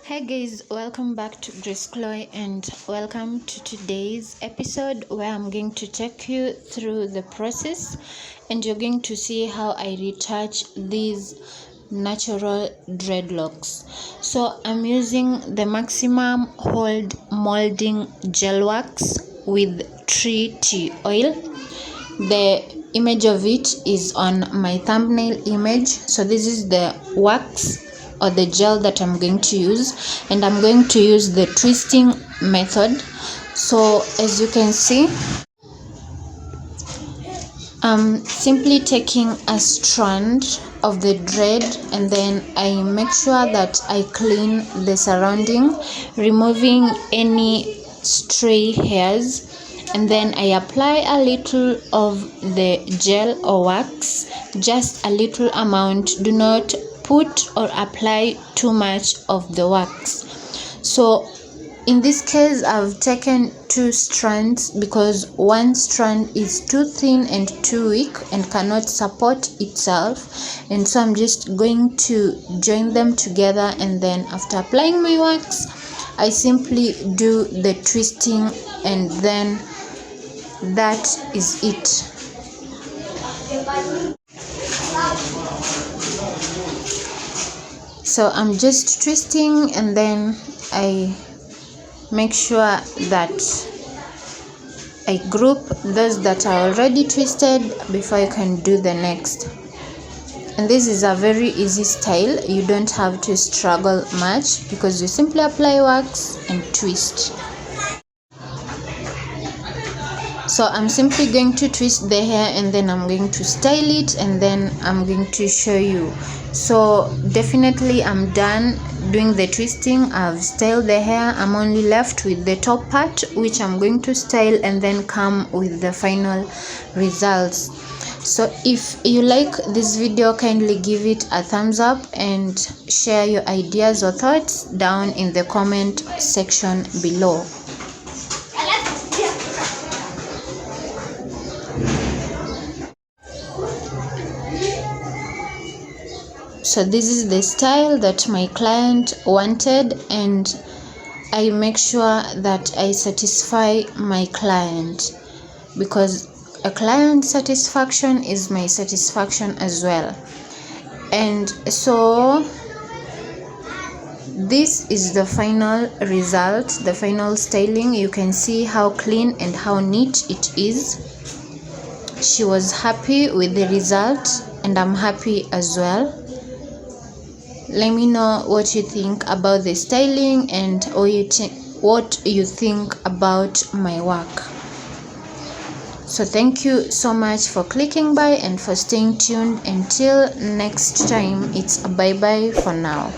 Hi guys, welcome back to Grace Chloe and welcome to today's episode where I'm going to take you through the process and you're going to see how I retouch these natural dreadlocks. So I'm using the maximum hold molding gel wax with tree tea oil. The image of it is on my thumbnail image. So this is the wax or the gel that I'm going to use, and I'm going to use the twisting method. So as you can see, I'm simply taking a strand of the dread and then I make sure that I clean the surrounding, removing any stray hairs, and then I apply a little of the gel or wax, just a little amount. Do not put or apply too much of the wax. So in this case I've taken 2 strands because one strand is too thin and too weak and cannot support itself, and so I'm just going to join them together, and then after applying my wax I simply do the twisting, and then that is it. So I'm just twisting and then I make sure that I group those that are already twisted before I can do the next. And this is a very easy style. You don't have to struggle much because you simply apply wax and twist. So I'm simply going to twist the hair and then I'm going to style it, and then I'm going to show you. So definitely I'm done doing the twisting. I've styled the hair. I'm only left with the top part, which I'm going to style and then come with the final results. So if you like this video, kindly give it a thumbs up and share your ideas or thoughts down in the comment section below. So this is the style that my client wanted, and I make sure that I satisfy my client, because a client's satisfaction is my satisfaction as well. And so this is the final result, the final styling. You can see how clean and how neat it is. She was happy with the result and I'm happy as well. Let me know what you think about the styling and what you think about my work. So thank you so much for clicking by and for staying tuned. Until next time, it's a bye bye for now.